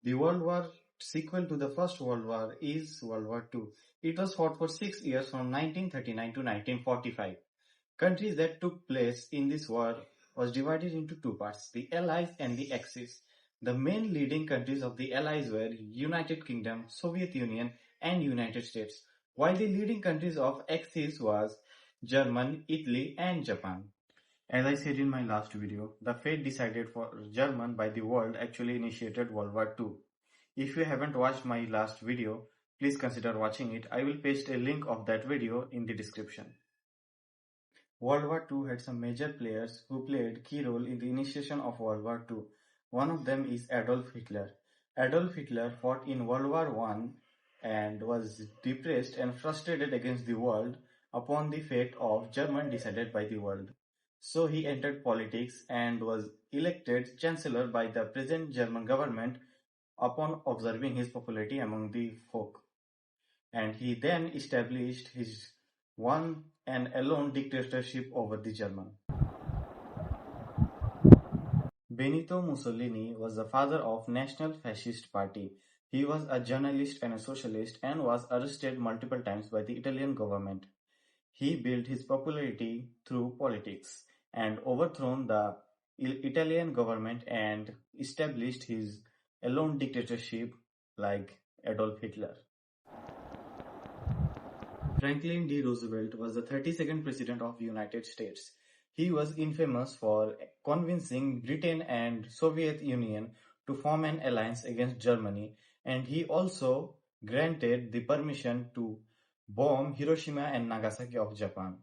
The World War sequel to the First World War is World War II. It was fought for 6 years from 1939 to 1945. Countries that took place in this war was divided into two parts, the Allies and the Axis. The main leading countries of the Allies were United Kingdom, Soviet Union and United States, while the leading countries of Axis was Germany, Italy and Japan. As I said in my last video, the fate decided for German by the world actually initiated World War II. If you haven't watched my last video, please consider watching it. I will paste a link of that video in the description. World War II had some major players who played key role in the initiation of World War II. One of them is Adolf Hitler. Adolf Hitler fought in World War I and was depressed and frustrated against the world upon the fate of Germany decided by the world. So he entered politics and was elected chancellor by the present German government upon observing his popularity among the folk. And he then established his one and alone dictatorship over the German. Benito Mussolini was the father of National Fascist Party. He was a journalist and a socialist and was arrested multiple times by the Italian government. He built his popularity through politics and overthrown the Italian government and established his alone dictatorship like Adolf Hitler. Franklin D. Roosevelt was the 32nd President of the United States. He was infamous for convincing Britain and Soviet Union to form an alliance against Germany, and he also granted the permission to bomb Hiroshima and Nagasaki of Japan.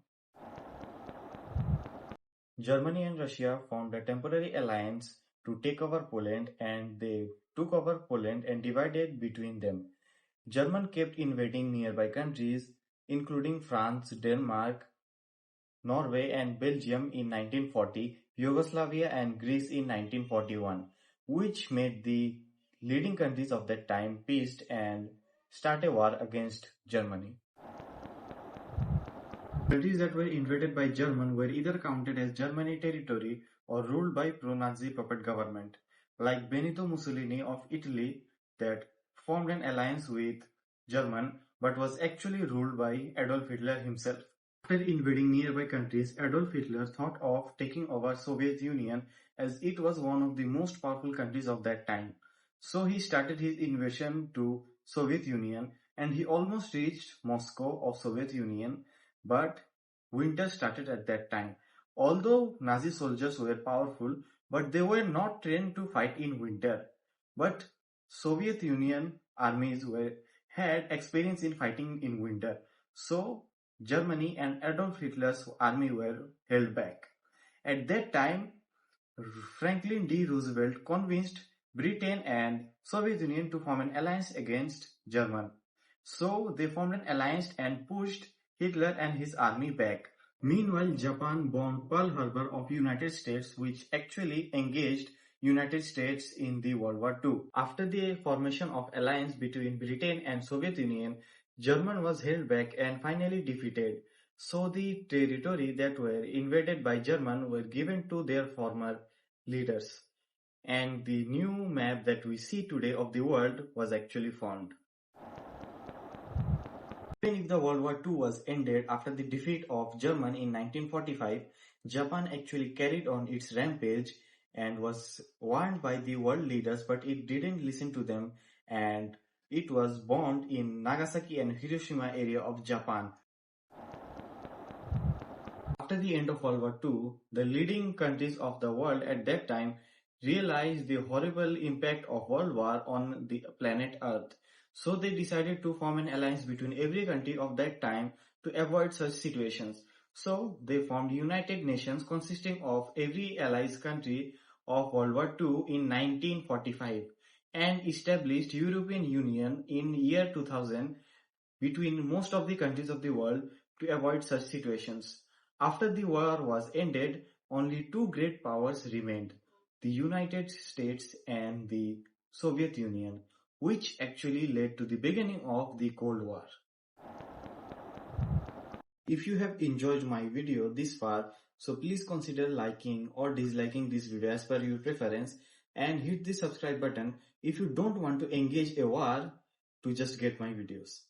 Germany and Russia formed a temporary alliance to take over Poland, and they took over Poland and divided between them. Germany kept invading nearby countries including France, Denmark, Norway and Belgium in 1940, Yugoslavia and Greece in 1941, which made the leading countries of that time pissed and start a war against Germany. Countries that were invaded by Germany were either counted as Germany territory or ruled by pro-Nazi puppet government, like Benito Mussolini of Italy that formed an alliance with Germany but was actually ruled by Adolf Hitler himself. After invading nearby countries, Adolf Hitler thought of taking over Soviet Union as it was one of the most powerful countries of that time. So he started his invasion to Soviet Union and he almost reached Moscow of Soviet Union, but winter started at that time. Although Nazi soldiers were powerful, but they were not trained to fight in winter. But Soviet Union armies had experience in fighting in winter. So Germany and Adolf Hitler's army were held back. At that time, Franklin D. Roosevelt convinced Britain and Soviet Union to form an alliance against Germany. So they formed an alliance and pushed Hitler and his army back. Meanwhile, Japan bombed Pearl Harbor of United States, which actually engaged United States in the World War II. After the formation of alliance between Britain and Soviet Union, Germany was held back and finally defeated. So the territory that were invaded by Germany were given to their former leaders. And the new map that we see today of the world was actually formed. Even if the World War II was ended after the defeat of Germany in 1945, Japan actually carried on its rampage and was warned by the world leaders, but it didn't listen to them and it was bombed in Nagasaki and Hiroshima area of Japan. After the end of World War II, the leading countries of the world at that time realized the horrible impact of World War on the planet Earth. So they decided to form an alliance between every country of that time to avoid such situations. So they formed United Nations consisting of every allies country of World War II in 1945 and established European Union in year 2000 between most of the countries of the world to avoid such situations. After the war was ended, only two great powers remained, the United States and the Soviet Union, which actually led to the beginning of the Cold War. If you have enjoyed my video this far, so please consider liking or disliking this video as per your preference. and hit the subscribe button if you don't want to engage a war to just get my videos.